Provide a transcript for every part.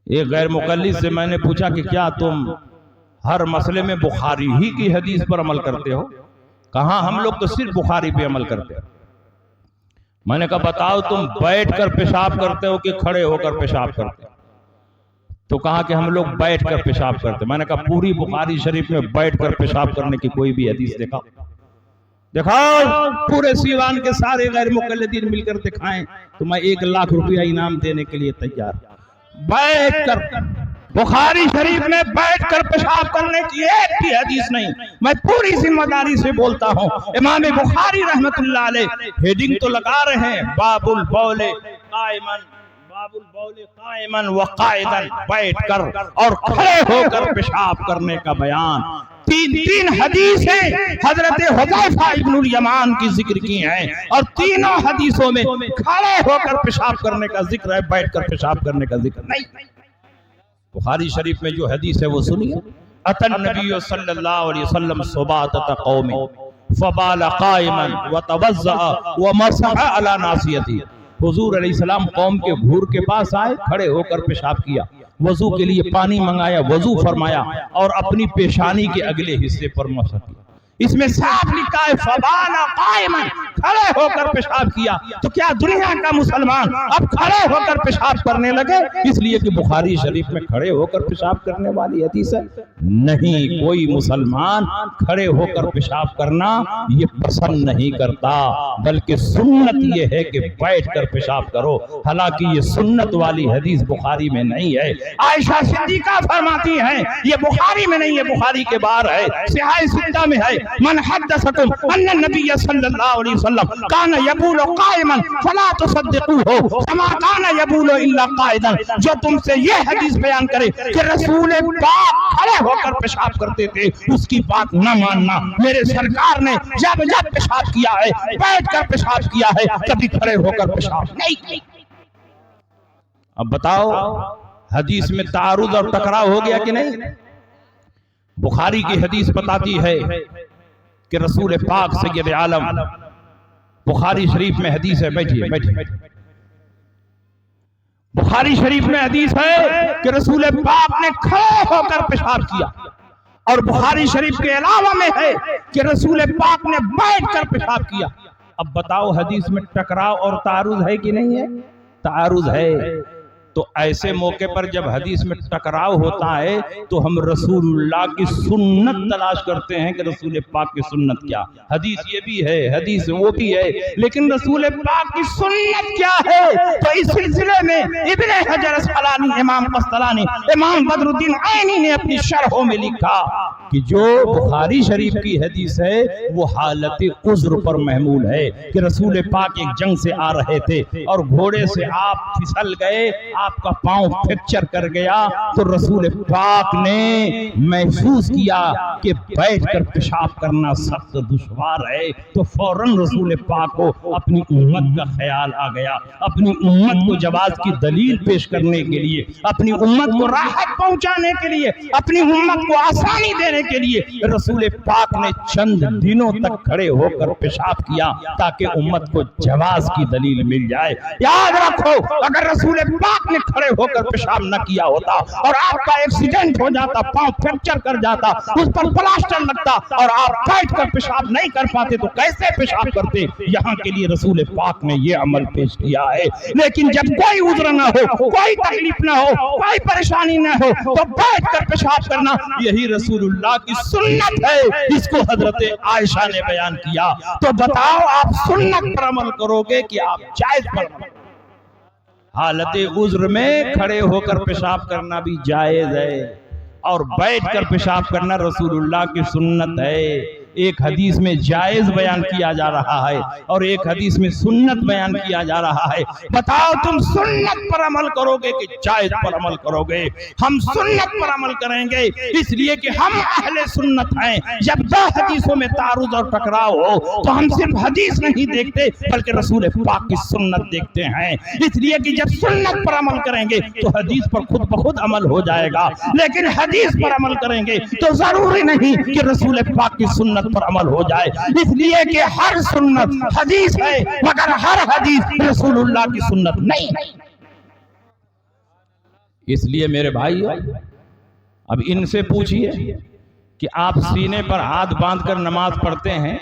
ایک غیر مقلد سے میں نے پوچھا کہ کیا تم ہر مسئلے میں بخاری ہی کی حدیث پر عمل کرتے ہو؟ کہاں ہم لوگ تو صرف بخاری پہ عمل کرتے ہیں۔ میں نے کہا بتاؤ تم بیٹھ کر پیشاب کرتے ہو کہ کھڑے ہو کر پیشاب کرتے ہو؟ تو کہا کہ ہم لوگ بیٹھ کر پیشاب کرتے ہیں۔ میں نے کہا پوری بخاری شریف میں بیٹھ کر پیشاب کرنے کی کوئی بھی حدیث دکھاؤ پورے سیوان کے سارے غیر مقلدین مل کر دکھائیں تو میں 1,00,000 روپیہ انعام دینے کے لیے تیار۔ بیٹھ کر بخاری شریف میں بیٹھ کر پیشاب کرنے کی ایک بھی حدیث نہیں۔ میں پوری ذمہ داری سے بولتا ہوں، امام بخاری رحمت اللہ علیہ ہیڈنگ تو لگا رہے ہیں باب البول قائمن وقائدن، بیٹھ کر اور کھڑے ہو کر پیشاب کرنے کا بیان۔ تین حدیثیں حضرت حذیفہ ابن الیمان کی ذکر کی ہیں اور تینوں حدیثوں میں کھڑے ہو کر پیشاب کرنے کا ذکر ہے، بیٹھ کر پیشاب کرنے کا ذکر نہیں۔ بخاری شریف میں جو حدیث ہے وہ سنیے، اتى النبی صلی اللہ علیہ وسلم سباتة قوم فبال قائما وتوضأ ومسح على ناصیته۔ حضور علیہ السلام قوم کے گھور کے پاس آئے، کھڑے ہو کر پیشاب کیا، وضو کے لیے پانی منگایا، وضو فرمایا اور اپنی پیشانی کے اگلے حصے پر مسح کیا۔ اس میں صاف لکھا ہے فبال قائما، کھڑے ہو کر پیشاب کیا۔ تو کیا دنیا کا مسلمان اب کھڑے ہو کر پیشاب کرنے لگے اس لیے کہ بخاری شریف میں کھڑے ہو کر پیشاب کرنے والی حدیث ہے؟ نہیں، کوئی مسلمان کھڑے ہو کر پیشاب کرنا یہ پسند نہیں کرتا، بلکہ سنت یہ ہے کہ بیٹھ کر پیشاب کرو۔ حالانکہ یہ سنت والی حدیث بخاری میں نہیں ہے۔ عائشہ صدیقہ فرماتی ہیں یہ بخاری میں نہیں ہے، بخاری کے باہر ہے، صحیح ستہ میں ہے، من حدثکم ان النبی صلی اللہ علیہ وسلم کان یبول قائما فلا تصدقوه کما کان یبول الا قائدا۔ جو تم سے یہ حدیث بیان کرے کہ رسول پاک کھڑے ہو کر پیشاب کرتے تھے اس کی بات نہ ماننا۔ میرے سرکار نے جب پیشاب کیا ہے بیٹھ کر پیشاب کیا ہے، کبھی کھڑے ہو کر پیشاب نہیں۔ اب بتاؤ حدیث میں تعارض اور ٹکراؤ ہو گیا کہ نہیں؟ بخاری کی حدیث بتاتی ہے کہ رسول پاک سید عالم، بخاری شریف میں حدیث ہے، بیٹھیے بخاری شریف میں حدیث ہے کہ رسول پاک نے کھڑے ہو کر پیشاب کیا، اور بخاری شریف کے علاوہ میں ہے کہ رسول پاک نے بیٹھ کر پیشاب کیا۔ اب بتاؤ حدیث میں ٹکراؤ اور تعارض ہے کہ نہیں ہے؟ تعارض ہے۔ تو ایسے موقع پر جب حدیث میں ٹکراؤ ہوتا ہے تو ہم رسول اللہ کی سنت تلاش کرتے ہیں کہ رسول پاک کی سنت کیا۔ حدیث یہ بھی ہے، حدیث وہ بھی ہے، لیکن رسول پاک کی سنت کیا ہے؟ تو اس سلسلے میں ابن حجر اسقلانی، امام قسطلانی، امام بدر الدین عینی نے اپنی شرحوں میں لکھا کہ جو بخاری شریف کی حدیث ہے وہ حالت عذر پر محمول ہے کہ رسول پاک ایک جنگ سے آ رہے تھے اور گھوڑے سے آپ پھسل گئے، آپ کا پاؤں فریکچر کر گیا، تو رسول پاک نے محسوس کیا کہ بیٹھ کر پیشاب کرنا سخت دشوار ہے، تو فوراً رسول پاک کو اپنی امت کا خیال آ گیا، اپنی امت کو جواز کی دلیل پیش کرنے کے لیے، اپنی امت کو راحت پہنچانے کے لیے، اپنی امت کو آسانی دینے کے لیے رسول پاک نے چند دنوں تک کھڑے ہو کر پیشاب کیا تاکہ امت کو جواز کی دلیل مل جائے۔ یاد رکھو اگر رسول پاک نے کھڑے ہو کر پیشاب نہ کیا ہوتا اور آپ کا ایکسیڈنٹ ہو جاتا، پاؤں فریکچر کر جاتا، اس پر پلاسٹر لگتا اور آپ بیٹھ کر پیشاب نہیں کر پاتے تو کیسے پیشاب کرتے؟ یہاں کے لیے رسول پاک نے یہ عمل پیش کیا ہے۔ لیکن جب کوئی عذر نہ ہو، کوئی تکلیف نہ ہو، کوئی پریشانی نہ ہو تو بیٹھ کر پیشاب کرنا یہی رسول اللہ کی سنت ہے، اس کو حضرت عائشہ نے بیان کیا۔ تو بتاؤ آپ سنت پر عمل کرو گے کہ آپ جائز پر عمل؟ حالت عذر میں کھڑے ہو کر پیشاب کرنا بھی جائز ہے اور بیٹھ کر پیشاب کرنا رسول اللہ کی سنت ہے۔ ایک حدیث میں جائز بیان کیا جا رہا ہے اور ایک حدیث میں سنت بیان کیا جا رہا ہے۔ بتاؤ تم سنت پر عمل کرو گے کہ جائز پر عمل کرو گے؟ ہم سنت پر عمل کریں گے اس لیے کہ ہم اہل سنت ہیں۔ جب دو حدیثوں میں تعارض اور ٹکراؤ ہو تو ہم صرف حدیث نہیں دیکھتے بلکہ رسول پاک کی سنت دیکھتے ہیں، اس لیے کہ جب سنت پر عمل کریں گے تو حدیث پر خود بخود عمل ہو جائے گا، لیکن حدیث پر عمل کریں گے تو ضروری نہیں کہ رسول پاک کی سنت پر عمل ہو جائے، اس لیے کہ ہر سنت حدیث ہے مگر ہر حدیث رسول اللہ کی سنت نہیں۔ اس لیے میرے بھائی اب ان سے پوچھئے کہ آپ سینے پر ہاتھ باندھ کر نماز پڑھتے ہیں،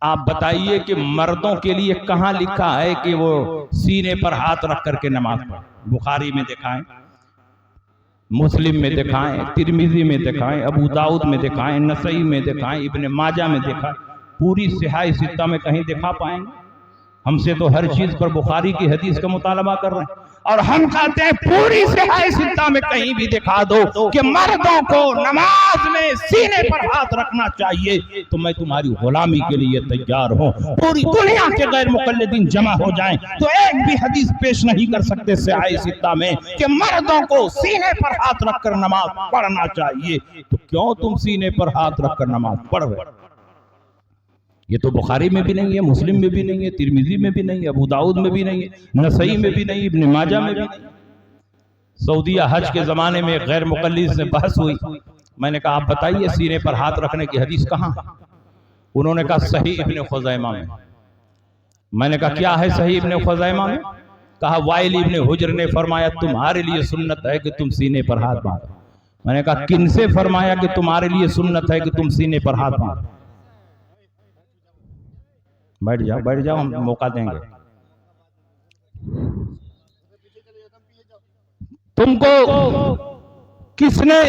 آپ بتائیے کہ مردوں کے لیے کہاں لکھا ہے کہ وہ سینے پر ہاتھ رکھ کر کے نماز پڑھیں؟ بخاری میں دکھائیں، مسلم میں دکھائیں، ترمذی میں دکھائیں، ابو داؤد میں دکھائیں، نسائی میں دکھائیں، ابن ماجہ میں دکھائیں، پوری صحاح ستہ میں کہیں دکھا پائیں گے؟ ہم سے تو ہر چیز پر بخاری کی حدیث کا مطالبہ کر رہے ہیں، اور ہم کہتے ہیں پوری صحاح ستہ میں کہیں بھی دکھا دو کہ مردوں کو نماز میں سینے پر ہاتھ رکھنا چاہیے تو میں تمہاری غلامی کے لیے تیار ہوں۔ پوری دنیا کے غیر مقلدین جمع ہو جائیں تو ایک بھی حدیث پیش نہیں کر سکتے صحاح ستہ میں کہ مردوں کو سینے پر ہاتھ رکھ کر نماز پڑھنا چاہیے، تو کیوں تم سینے پر ہاتھ رکھ کر نماز پڑھ رہے؟ یہ تو بخاری میں بھی نہیں ہے، مسلم میں بھی نہیں ہے، ترمذی میں بھی نہیں ہے، ابو داؤد میں بھی نہیں ہے، نسائی میں بھی نہیں، ابن ماجہ میں بھی نہیں۔ سعودیہ حج کے زمانے میں غیر مقلد سے بحث ہوئی، میں نے کہا آپ بتائیے سینے پر ہاتھ رکھنے کی حدیث کہاں؟ انہوں نے کہا صحیح ابن خزیمہ میں۔ میں نے کہا کیا ہے صحیح ابن خزیمہ میں؟ کہا وائل ابن حجر نے فرمایا تمہارے لیے سنت ہے کہ تم سینے پر ہاتھ باندھو۔ میں نے کہا کن سے فرمایا کہ تمہارے لیے سنت ہے کہ تم سینے پر ہاتھ باندھو؟ بیٹھ جاؤ ہم موقع دیں گے تم کو۔ کس نے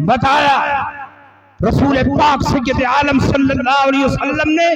بتایا؟ رسول پاک سید عالم صلی اللہ علیہ وسلم نے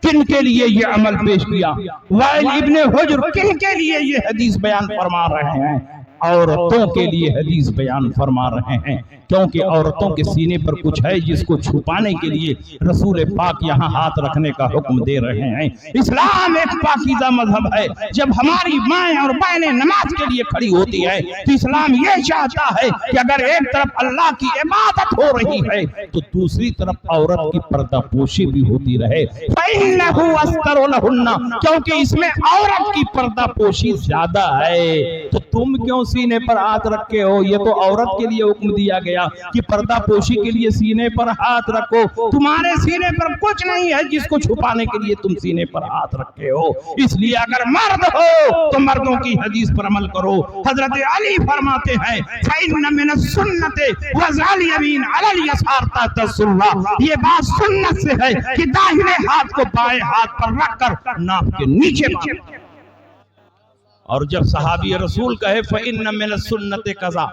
کن کے لیے یہ عمل پیش کیا؟ وائل ابن حجر کن کے لیے یہ حدیث بیان فرما رہے ہیں؟ عورتوں کے لیے حدیث بیان فرما رہے ہیں، کیونکہ عورتوں کے سینے پر کچھ ہے جس کو چھپانے کے لیے رسول پاک یہاں ہاتھ رکھنے کا حکم دے رہے ہیں۔ اسلام ایک پاکیزہ مذہب ہے۔ جب ہماری مائیں اور بہنیں نماز کے لیے کھڑی ہوتی ہے تو اسلام یہ چاہتا ہے کہ اگر ایک طرف اللہ کی عبادت ہو رہی ہے تو دوسری طرف عورت کی پردہ پوشی بھی ہوتی رہے۔ فَإِنَّهُ أَسْتَرُ لَهُنَّ، کیونکہ اس میں عورت کی پردہ پوشی زیادہ ہے۔ تو تم کیوں سینے پر ہاتھ رکھے ہو؟ یہ تو عورت کے لیے حکم دیا گیا کہ پردہ پوشی کے لیے سینے پر ہاتھ رکھو، تمہارے سینے پر کچھ نہیں ہے جس کو چھپانے کے لیے تم سینے پر ہاتھ رکھے ہو۔ اس لیے اگر مرد ہو تو مردوں کی حدیث پر عمل کرو۔ حضرت علی فرماتے ہیں فَإِنَّ مِنَ السُّنَّةِ وَزَالِ يَمِينَ عَلَى الْيَسَارِ تَحْتَ السُّرَّةِ، یہ بات سنت سے ہے کہ داہنے ہاتھ کو بائیں ہاتھ پر رکھ کر ناف کے نیچے باندھو۔ اور جب صحابی رسول کہے فَإِنَّ مِنَ السُّنَّةِ كَذَا،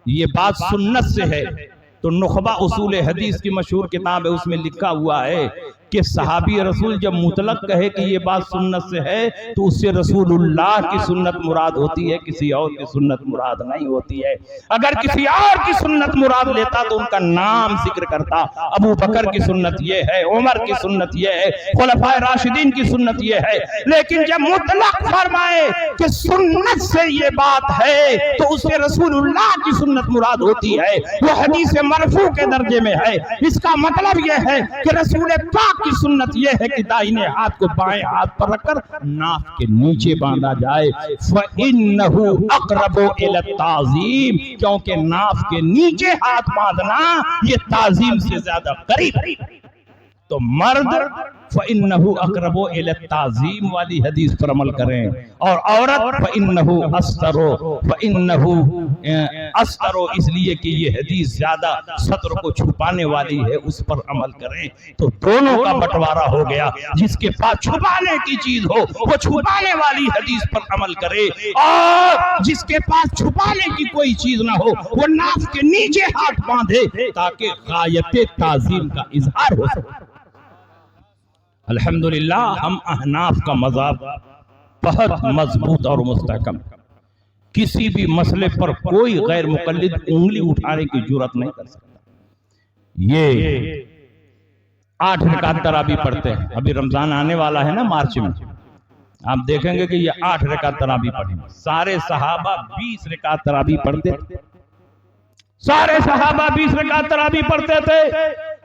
یہ بات سنت سے ہے، تو نخبہ اصول حدیث کی مشہور کتاب ہے، اس میں لکھا ہوا ہے کہ صحابی رسول جب مطلق کہے کہ یہ بات سنت سے ہے تو اس سے رسول اللہ کی سنت مراد ہوتی ہے، کسی اور کی سنت مراد نہیں ہوتی ہے۔ اگر کسی اور کی سنت مراد لیتا تو ان کا نام ذکر کرتا، ابو بکر کی سنت یہ ہے، عمر کی سنت یہ ہے، خلفائے راشدین کی سنت یہ ہے۔ لیکن جب مطلق فرمائے کہ سنت سے یہ بات ہے تو اس سے رسول اللہ کی سنت مراد ہوتی ہے، وہ حدیث مرفوع کے درجے میں ہے۔ اس کا مطلب یہ ہے کہ رسول پاک کی سنت یہ ہے کہ دائیں ہاتھ کو بائیں ہاتھ پر رکھ کر ناف کے نیچے باندھا جائے۔ فَإِنَّهُ أَقْرَبُ إِلَى التَّعْظِيمِ، کیونکہ ناف کے نیچے ہاتھ باندھنا یہ تعظیم سے زیادہ قریب ہے۔ تو مرد فَإِنَّهُ أَقْرَبُ إِلَى التَّعْظِيمِ والی حدیث پر عمل کریں، اور عورت فَإِنَّهُ أَسْتَرُ، اس لیے کہ یہ حدیث زیادہ سطر کو چھپانے والی ہے، اس پر عمل کریں۔ تو دونوں کا بٹوارہ ہو گیا، جس کے پاس چھپانے کی چیز ہو وہ چھپانے والی حدیث پر عمل کرے، اور جس کے پاس چھپانے کی کوئی چیز نہ ہو وہ ناف کے نیچے ہاتھ باندھے تاکہ غایت تعظیم کا اظہار ہو سکے۔ الحمدللہ ہم احناف کا مذہب بہت مضبوط اور مستحکم، کسی بھی مسئلے پر کوئی غیر مقلد انگلی اٹھانے کی جرات نہیں کر سکتا۔ یہ 8 رکعت تراویح پڑھتے ہیں، ابھی رمضان آنے والا ہے نا مارچ میں، آپ دیکھیں گے کہ یہ 8 رکعت تراویح پڑھیں گے۔ سارے صحابہ 20 رکعت تراویح پڑھتے تھے، سارے صحابہ 20 رکعت تراویح پڑھتے تھے۔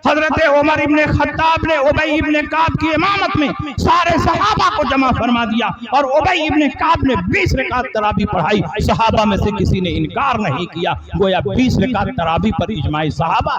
حضرت عمر ابن خطاب نے ابی ابن کعب کی امامت میں سارے صحابہ کو جمع فرما دیا، اور ابی ابن کعب نے 20 رکعت تراویح پڑھائی۔ صحابہ میں سے کسی نے انکار نہیں کیا، گویا 20 رکعت تراویح پر اجماع صحابہ۔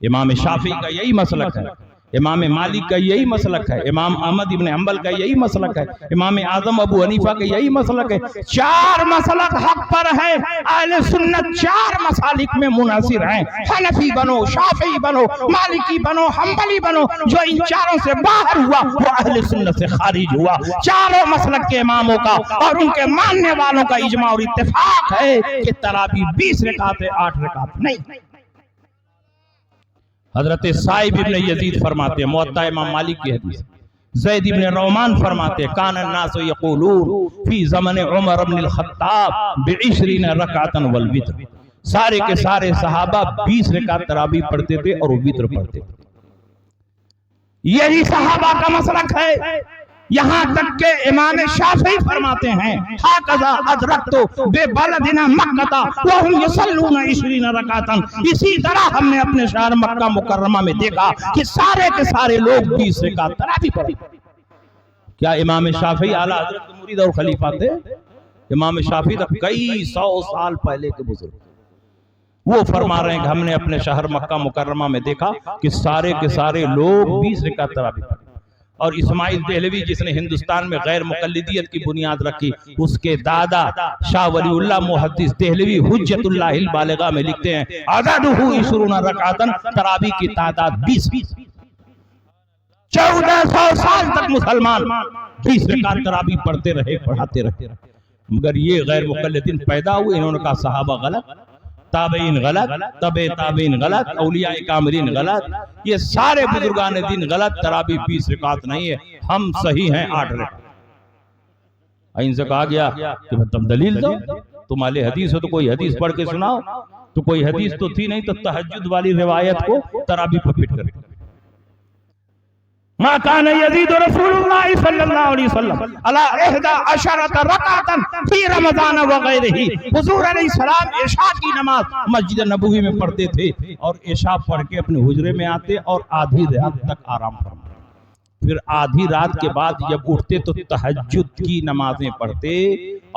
امام شافعی کا یہی مسلک ہے امام مالک کا یہی مسلک ہے، امام احمد ابن حنبل کا یہی مسلک ہے، امام اعظم ابو حنیفہ کا یہی مسلک ہے۔ چار مسلک حق پر ہے، اہل سنت چار مسالک میں منحصر ہیں، حنفی بنو، شافعی بنو، مالکی بنو، حنبلی بنو، جو ان چاروں سے باہر ہوا وہ اہل سنت سے خارج ہوا۔ چاروں مسلک کے اماموں کا اور ان کے ماننے والوں کا اجماع اور اتفاق ہے کہ تراویح 20 رکعت ہے، 8 رکعت نہیں۔ حضرت صائب ابن یزید فرماتے ہیں، موطا امام مالک کی حدیث، زید ابن رومان فرماتے ہیں، کان الناس یقولون فی زمن عمر بن الخطاب ب20 رکعتا والوتر، سارے کے سارے صحابہ 20 رکعت تراویح پڑھتے تھے اور وتر پڑھتے تھے۔ یہی صحابہ کا مسلک ہے، یہاں تک کہ امام شافعی فرماتے ہیں، ہاکذا ادرکت ببلدنا مکہ وہم یصلون 20 رکعتا، اسی طرح ہم نے اپنے شہر مکہ مکرمہ میں دیکھا کہ سارے کے سارے لوگ 20 رکعت تراویح پڑھتے۔ کیا امام شافعی اعلیٰ حضرت کے مرید اور خلیفہ تھے؟ امام شافعی تو کئی 100 سال پہلے کے بزرگ، وہ فرما رہے ہیں کہ ہم نے اپنے شہر مکہ مکرمہ میں دیکھا کہ سارے کے سارے لوگ 20 رکعت تراویح پڑھتے۔ اور اسماعیل دہلوی جس نے ہندوستان میں غیر مقلدیت کی بنیاد رکھی، اس کے دادا شاہ ولی اللہ محدث دہلوی حجت اللہ البالغہ میں لکھتے ہیں، عددہ 20 رکعتا، تراویح کی تعداد 20۔ 1400 سال تک مسلمان 20 رکعت تراویح پڑھتے رہے، پڑھاتے رہے، مگر یہ غیر مقلدین پیدا ہوئے، انہوں نے کہا صحابہ غلط، تابعین غلط، تبع تابعین غلط، اولیاء کاملین غلط، یہ سارے بزرگان دین غلط، تراویح 20 رکعت نہیں ہے، ہم صحیح ہیں 8 رکعت۔ ان سے کہا گیا کہ تم دلیل دو، تم اہل حدیث ہو تو کوئی حدیث پڑھ کے سناؤ، تو کوئی حدیث تو تھی نہیں، تو تہجد والی روایت کو تراویح پر فٹ کر۔ ما کان یزید رسول اللہ صلی اللہ علیہ وسلم علی 11 رکعتا فی رمضان وغیرہ، حضور علیہ السلام عشاء کی نماز مسجد نبوی میں پڑھتے تھے اور عشاء پڑھ کے اپنے حجرے میں آتے اور آدھی رات تک آرام فرماتے، پھر آدھی رات کے بعد جب اٹھتے تو تہجد کی نمازیں پڑھتے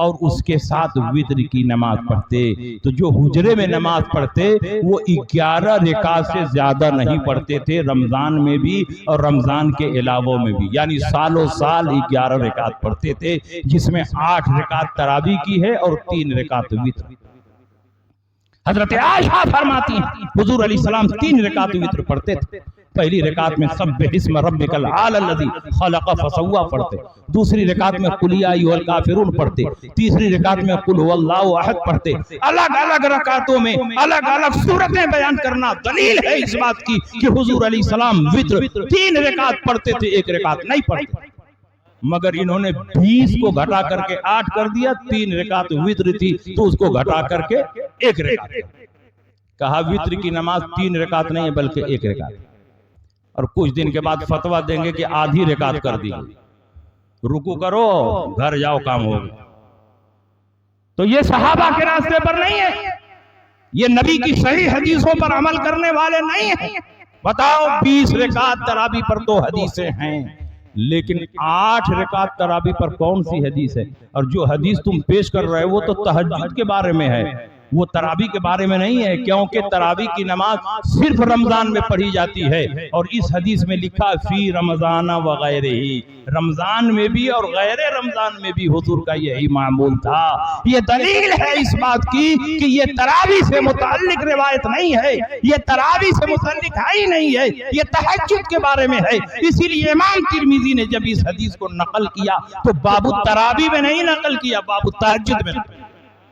اور اس کے ساتھ وتر کی نماز پڑھتے۔ تو جو حجرے میں نماز پڑھتے وہ 11 رکعت سے زیادہ نہیں پڑھتے تھے، رمضان میں بھی اور رمضان کے علاوہ میں بھی، یعنی سالوں سال 11 رکعت پڑھتے تھے، جس میں 8 رکعت تراویح کی ہے اور 3 رکعت وتر۔ حضرت عائشہ فرماتی ہیں حضور علیہ السلام 3 رکعت وتر پڑھتے تھے۔ پہلی رکعت میں سبح اسم ربک الاعلی الذی خلق فسوی پڑھتے، دوسری رکعت میں قل یا ایھا الکافرون پڑھتے، تیسری رکعت میں قل ھو اللہ احد پڑھتے۔ الگ الگ رکعتوں میں الگ الگ صورتیں بیان کرنا دلیل ہے اس بات کی کہ حضور علیہ السلام وتر 3 رکعت پڑھتے تھے، 1 رکعت نہیں پڑھتے۔ مگر انہوں نے 20 کو گھٹا کر کے 8 کر دیا، 3 رکعت وتر تھی تو اس کو گھٹا کر کے 1 رکعت کہا۔ وتر کی نماز 3 رکعت نہیں ہے بلکہ 1 رکعت، اور کچھ دن کے بعد فتویٰ دیں گے کہ آدھی رکعت کر دی، رکوع کرو گھر جاؤ کام ہو گیا۔ تو یہ صحابہ کے راستے پر نہیں ہے، یہ نبی کی صحیح حدیثوں پر عمل کرنے والے نہیں ہیں۔ بتاؤ 20 رکعت تراویح پر تو حدیثیں ہیں، لیکن 8 رکعت تراویح پر کون سی حدیث ہے؟ اور جو حدیث تم پیش کر رہے ہو وہ تو تہجد کے بارے میں ہے، وہ تراویح کے بارے میں نہیں ہے، کیونکہ تراویح کی نماز صرف رمضان میں پڑھی جاتی ہے، اور اس حدیث میں لکھا فی رمضان وغیرہ ہی، رمضان میں بھی اور غیر رمضان میں بھی حضور کا یہی معمول تھا۔ یہ دلیل ہے اس بات کی کہ یہ تراویح سے متعلق روایت نہیں ہے، یہ تراویح سے متعلق ہی نہیں ہے، یہ تہجد کے بارے میں ہے۔ اسی لیے امام ترمذی نے جب اس حدیث کو نقل کیا تو باب التراویح میں نہیں نقل کیا، باب التہجد میں نقل کیا۔